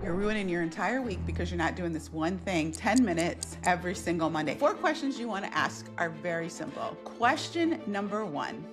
You're ruining your entire week because you're not doing this one thing 10 minutes every single Monday. 4 questions you want to ask are very simple. Question number 1.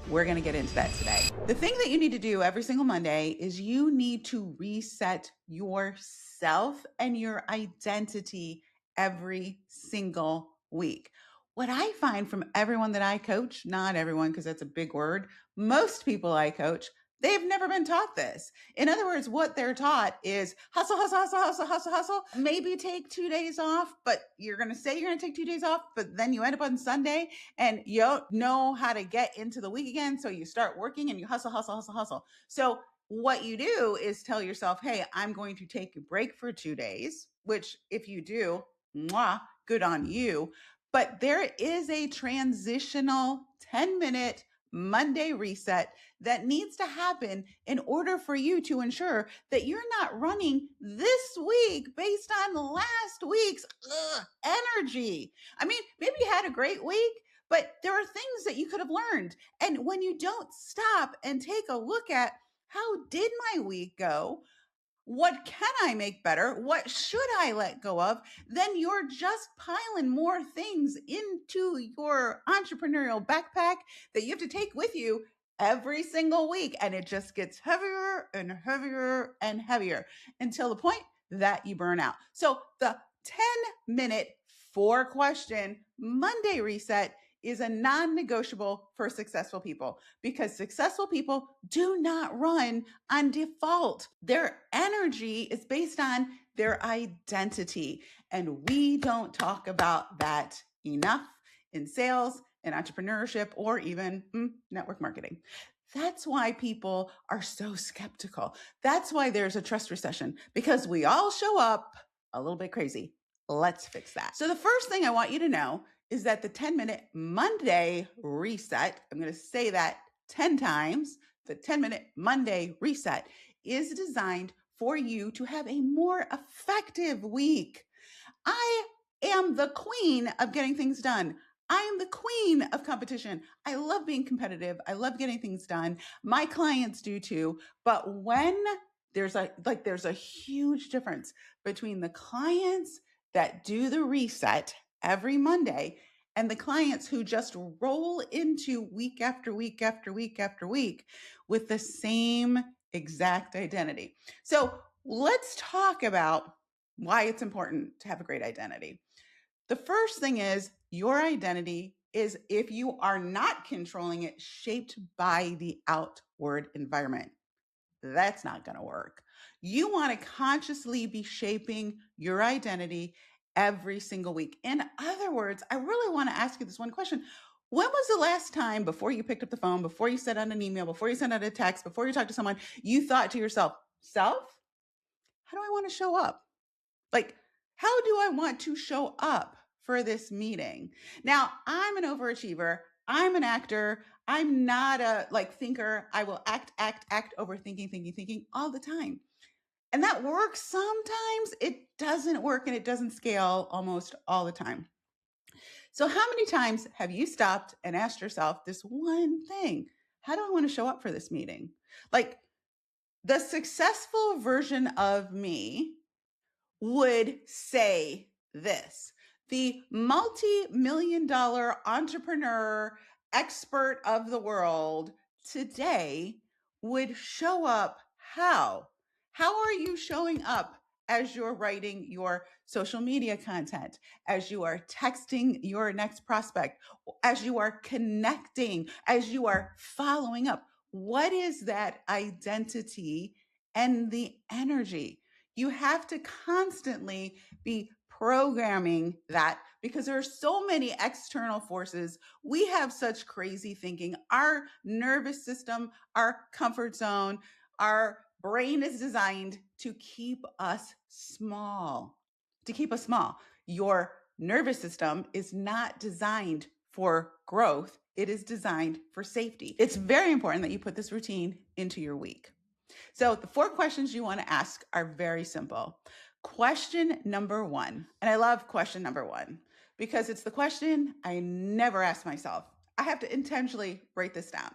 We're going to get into that today. The thing that you need to do every single Monday is you need to reset yourself and your identity every single week. What I find from everyone that I coach, not everyone because that's a big word, most people I coach, they've never been taught this. In other words, what they're taught is hustle, hustle, hustle, hustle, hustle, hustle. Maybe take 2 days off, but you're going to say you're going to take 2 days off, but then you end up on Sunday and you don't know how to get into the week again. So you start working and you hustle, hustle, hustle, hustle. So what you do is tell yourself, hey, I'm going to take a break for 2 days, which if you do, mwah, good on you. But there is a transitional 10-minute Monday reset that needs to happen in order for you to ensure that you're not running this week based on last week's energy. I mean, maybe you had a great week, but there are things that you could have learned. And when you don't stop and take a look at how did my week go? What can I make better? What should I let go of? Then you're just piling more things into your entrepreneurial backpack that you have to take with you every single week. And it just gets heavier and heavier and heavier until the point that you burn out. So the 10-minute 4-question Monday reset is a non-negotiable for successful people because successful people do not run on default. Their energy is based on their identity. And we don't talk about that enough in sales and entrepreneurship or even network marketing. That's why people are so skeptical. That's why there's a trust recession because we all show up a little bit crazy. Let's fix that. So the first thing I want you to know is that the 10-minute Monday reset, I'm going to say that 10 times, the 10-minute Monday reset is designed for you to have a more effective week. I am the queen of getting things done. I am the queen of competition. I love being competitive. I love getting things done. My clients do too. But when there's a huge difference between the clients that do the reset every Monday and the clients who just roll into week after week after week after week with the same exact identity. So let's talk about why it's important to have a great identity. The first thing is your identity is, if you are not controlling it, shaped by the outward environment. That's not going to work. You want to consciously be shaping your identity every single week. In other words, I really want to ask you this one question. When was the last time before you picked up the phone, before you sent out an email, before you sent out a text, before you talked to someone, you thought to yourself, how do I want to show up? Like, how do I want to show up for this meeting? Now, I'm an overachiever. I'm an actor. I'm not a thinker. I will act, overthinking, thinking all the time. And that works sometimes. It doesn't work and it doesn't scale almost all the time. So how many times have you stopped and asked yourself this one thing? How do I want to show up for this meeting? Like, the successful version of me would say this. The multi-million-dollar entrepreneur, expert of the world today would show up how? How are you showing up as you're writing your social media content, as you are texting your next prospect, as you are connecting, as you are following up? What is that identity and the energy? You have to constantly be programming that because there are so many external forces. We have such crazy thinking. Our nervous system, our comfort zone, our brain is designed to keep us small, Your nervous system is not designed for growth. It is designed for safety. It's very important that you put this routine into your week. So the 4 questions you want to ask are very simple. Question number 1, and I love question number 1 because it's the question I never ask myself. I have to intentionally write this down.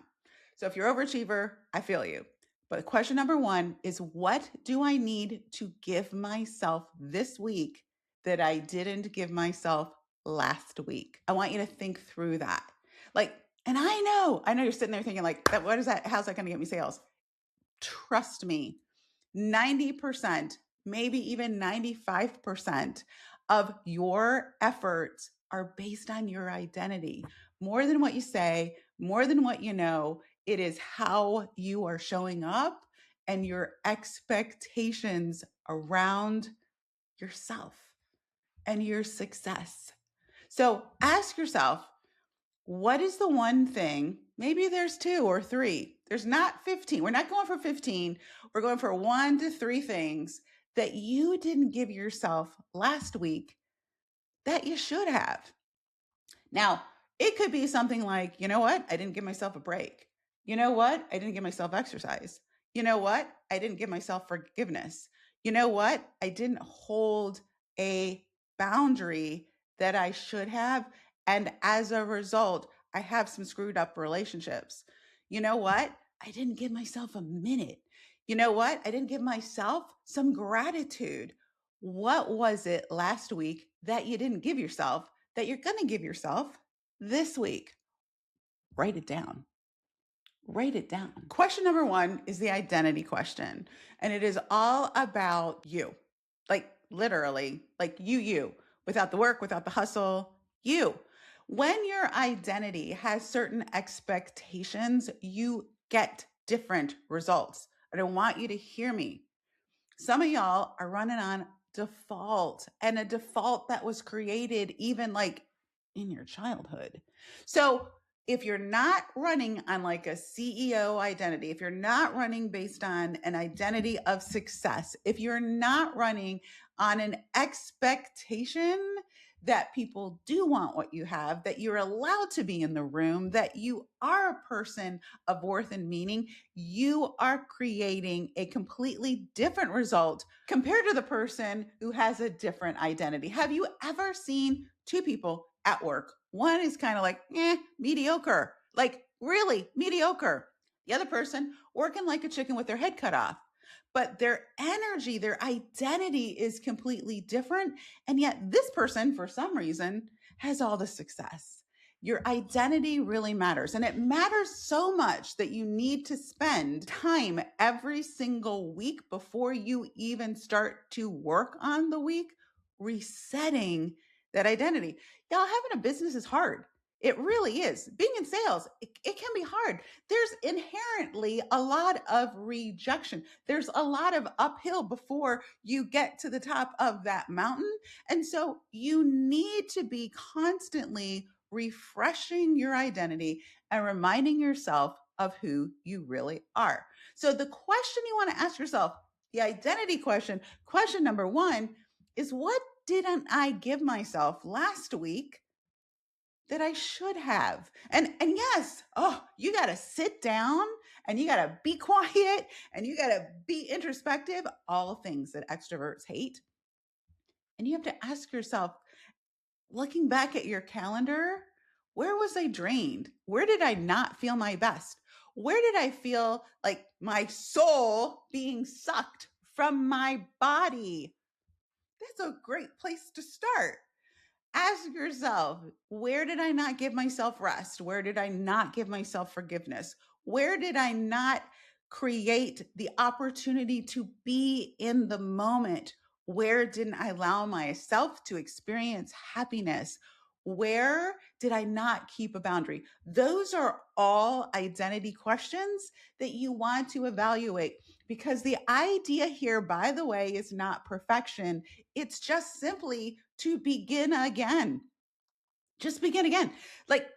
So if you're overachiever, I feel you. But question number one is, what do I need to give myself this week that I didn't give myself last week? I want you to think through that. Like, and I know you're sitting there thinking like, what is that? How's that going to get me sales? Trust me, 90%, maybe even 95% of your efforts are based on your identity. More than what you say, more than what you know, it is how you are showing up and your expectations around yourself and your success. So ask yourself, what is the one thing? Maybe there's 2 or 3. There's not 15. We're not going for 15. We're going for 1 to 3 things that you didn't give yourself last week that you should have. Now, it could be something like, you know what? I didn't give myself a break. You know what? I didn't give myself exercise. You know what? I didn't give myself forgiveness. You know what? I didn't hold a boundary that I should have. And as a result, I have some screwed up relationships. You know what? I didn't give myself a minute. You know what? I didn't give myself some gratitude. What was it last week that you didn't give yourself that you're going to give yourself this week? Write it down. Write it down. Question number 1 is the identity question. And it is all about you. Like literally, like you, without the work, without the hustle, you. When your identity has certain expectations, you get different results. And I want you to hear me. Some of y'all are running on default, and a default that was created even like in your childhood. So if you're not running on like a CEO identity, if you're not running based on an identity of success, if you're not running on an expectation that people do want what you have, that you're allowed to be in the room, that you are a person of worth and meaning, you are creating a completely different result compared to the person who has a different identity. Have you ever seen 2 people at work? One is kind of like, mediocre, like really mediocre. The other person working like a chicken with their head cut off. But their energy, their identity is completely different. And yet this person, for some reason, has all the success. Your identity really matters. And it matters so much that you need to spend time every single week before you even start to work on the week, resetting that identity. Y'all, having a business is hard. It really is. Being in sales, it can be hard. There's inherently a lot of rejection. There's a lot of uphill before you get to the top of that mountain. And so you need to be constantly refreshing your identity and reminding yourself of who you really are. So the question you want to ask yourself, the identity question, question number 1 is, what didn't I give myself last week that I should have? And yes, you got to sit down and you got to be quiet and you got to be introspective, all things that extroverts hate. And you have to ask yourself, looking back at your calendar, where was I drained? Where did I not feel my best? Where did I feel like my soul being sucked from my body? That's a great place to start. Ask yourself, where did I not give myself rest? Where did I not give myself forgiveness? Where did I not create the opportunity to be in the moment? Where didn't I allow myself to experience happiness? Where did I not keep a boundary? Those are all identity questions that you want to evaluate, because the idea here, by the way, is not perfection. It's just simply to begin again. Just begin again. Like,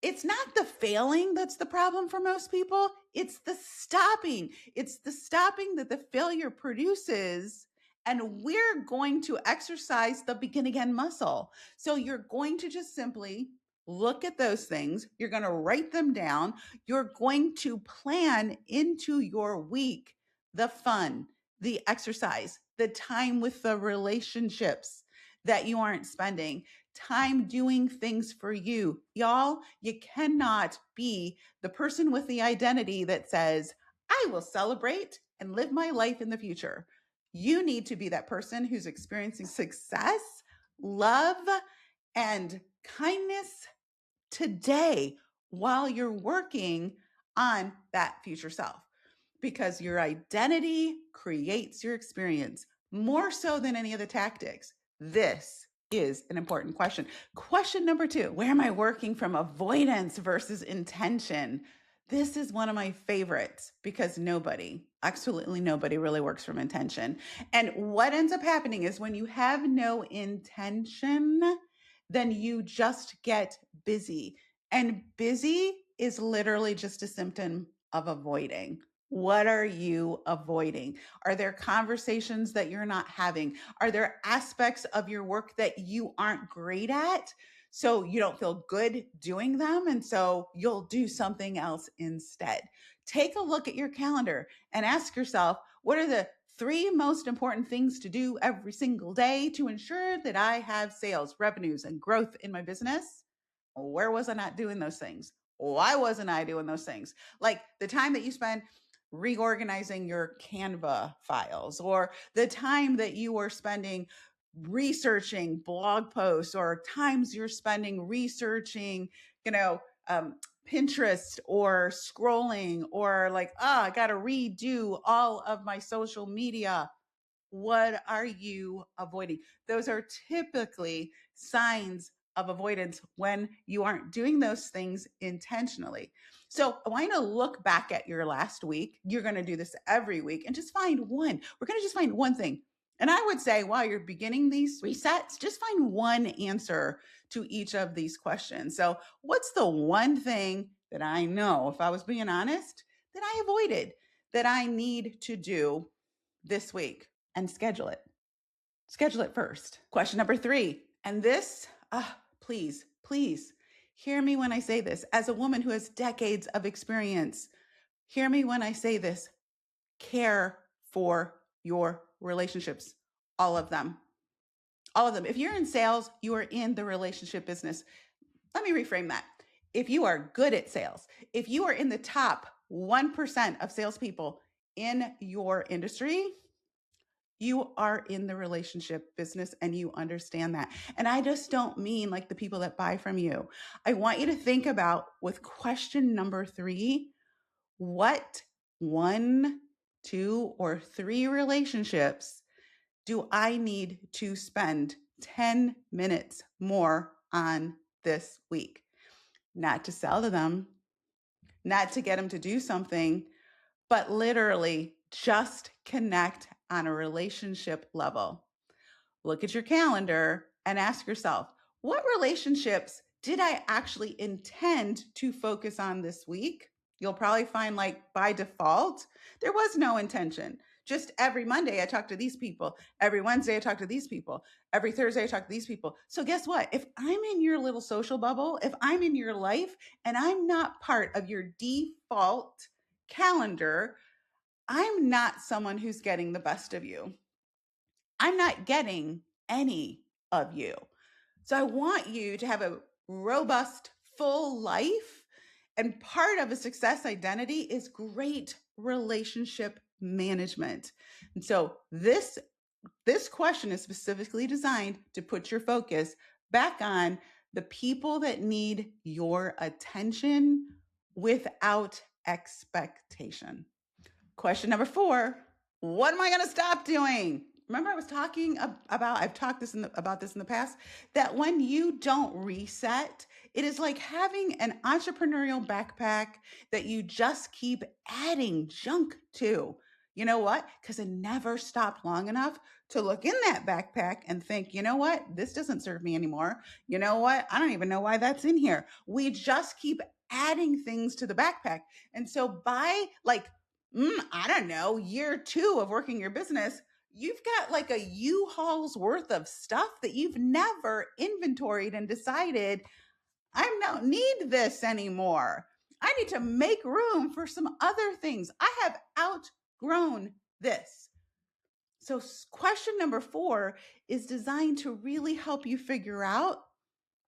it's not the failing that's the problem for most people. It's the stopping. It's the stopping that the failure produces. And we're going to exercise the begin again muscle. So you're going to just simply look at those things. You're going to write them down. You're going to plan into your week the fun, the exercise, the time with the relationships that you aren't spending, time doing things for you. Y'all, you cannot be the person with the identity that says, I will celebrate and live my life in the future. You need to be that person who's experiencing success, love, and kindness today while you're working on that future self, because your identity creates your experience more so than any of the tactics. This is an important question. Question number 2, where am I working from avoidance versus intention? This is one of my favorites because absolutely nobody really works from intention. And what ends up happening is when you have no intention, then you just get busy. And busy is literally just a symptom of avoiding. What are you avoiding? Are there conversations that you're not having? Are there aspects of your work that you aren't great at? So you don't feel good doing them. And so you'll do something else instead. Take a look at your calendar and ask yourself, what are the 3 most important things to do every single day to ensure that I have sales, revenues, and growth in my business? Where was I not doing those things? Why wasn't I doing those things? Like the time that you spend reorganizing your Canva files, or the time that you are spending researching blog posts, or times you're spending researching, Pinterest, or scrolling, or like, I got to redo all of my social media. What are you avoiding? Those are typically signs of avoidance when you aren't doing those things intentionally. So I want you to look back at your last week. You're going to do this every week and just find one. We're going to just find one thing. And I would say while you're beginning these resets, just find one answer to each of these questions. So what's the one thing that I know, if I was being honest, that I avoided, that I need to do this week? And schedule it. Schedule it first. Question number 3. And this, please hear me when I say this. As a woman who has decades of experience, hear me when I say this. Care for your relationships. All of them. All of them. If you're in sales, you are in the relationship business. Let me reframe that. If you are good at sales, if you are in the top 1% of salespeople in your industry, you are in the relationship business and you understand that. And I just don't mean like the people that buy from you. I want you to think about, with question number 3, what 1, 2, or 3 relationships do I need to spend 10 minutes more on this week? Not to sell to them, not to get them to do something, but literally just connect on a relationship level. Look at your calendar and ask yourself, what relationships did I actually intend to focus on this week? You'll probably find, like, by default, there was no intention. Just every Monday, I talk to these people. Every Wednesday, I talk to these people. Every Thursday, I talk to these people. So guess what? If I'm in your little social bubble, if I'm in your life and I'm not part of your default calendar, I'm not someone who's getting the best of you. I'm not getting any of you. So I want you to have a robust, full life. And part of a success identity is great relationship management. And so this question is specifically designed to put your focus back on the people that need your attention without expectation. Question number 4, what am I going to stop doing? Remember I was talking about, I've talked about this in the past, that when you don't reset, it is like having an entrepreneurial backpack that you just keep adding junk to. You know what? Because it never stopped long enough to look in that backpack and think, you know what? This doesn't serve me anymore. You know what? I don't even know why that's in here. We just keep adding things to the backpack. And so by I don't know, year 2 of working your business, you've got like a U-Haul's worth of stuff that you've never inventoried and decided, I don't need this anymore. I need to make room for some other things. I have outgrown this. So question number 4 is designed to really help you figure out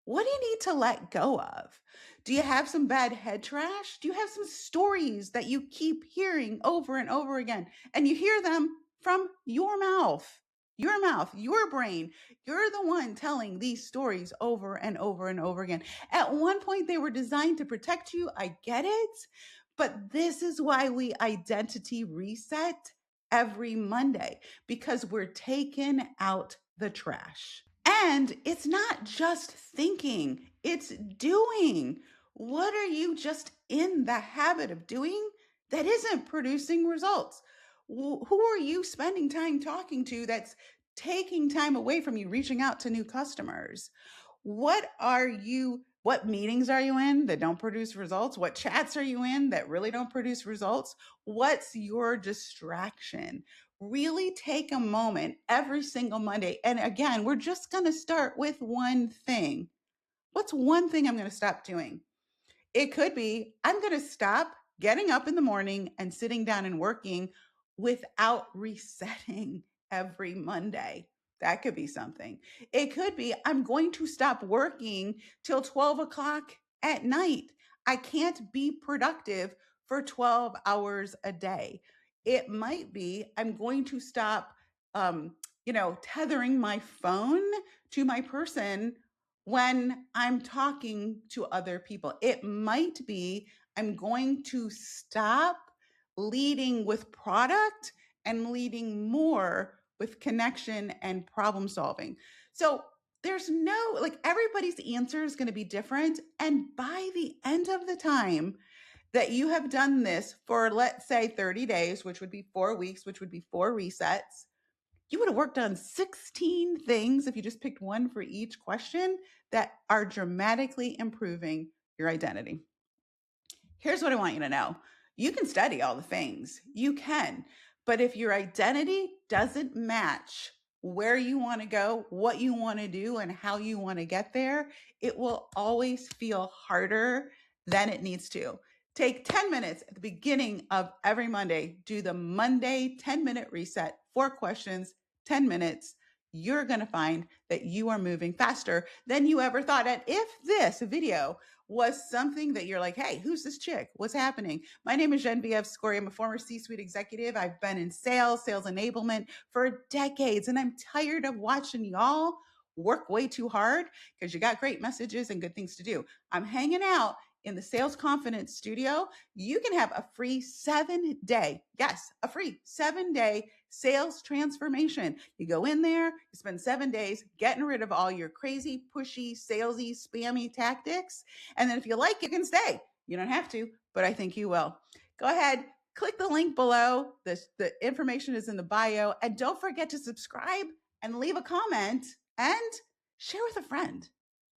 What do you need to let go of? Do you have some bad head trash? Do you have some stories that you keep hearing over and over again? And you hear them from your mouth, your brain. You're the one telling these stories over and over and over again. At one point, they were designed to protect you. I get it. But this is why we identity reset every Monday, because we're taking out the trash. And it's not just thinking, it's doing. What are you just in the habit of doing that isn't producing results? Who are you spending time talking to that's taking time away from you reaching out to new customers? What meetings are you in that don't produce results? What chats are you in that really don't produce results? What's your distraction? Really take a moment every single Monday. And again, we're just going to start with one thing. What's one thing I'm going to stop doing? It could be I'm going to stop getting up in the morning and sitting down and working without resetting every Monday. That could be something. It could be I'm going to stop working till 12 o'clock at night. I can't be productive for 12 hours a day. It might be I'm going to stop, tethering my phone to my person when I'm talking to other people. It might be I'm going to stop leading with product and leading more with connection and problem solving. So there's no, like, everybody's answer is going to be different. And by the end of the time that you have done this for, let's say, 30 days, which would be 4 weeks, which would be 4 resets, you would have worked on 16 things if you just picked one for each question that are dramatically improving your identity. Here's what I want you to know. You can study all the things, you can, but if your identity doesn't match where you want to go, what you want to do, and how you want to get there, it will always feel harder than it needs to. Take 10 minutes at the beginning of every Monday. Do the Monday 10-minute reset, 4 questions, 10 minutes. You're going to find that you are moving faster than you ever thought. And if this video was something that you're like, hey, who's this chick? What's happening? My name is Genevieve. I'm a former C-suite executive. I've been in sales enablement for decades, and I'm tired of watching y'all work way too hard because you got great messages and good things to do. I'm hanging out in the Sales Confidence Studio. You can have a free 7-day, yes, a free 7-day sales transformation. You go in there, you spend 7 days getting rid of all your crazy, pushy, salesy, spammy tactics. And then if you like, you can stay. You don't have to, but I think you will. Go ahead, click the link below. The information is in the bio. And don't forget to subscribe and leave a comment and share with a friend.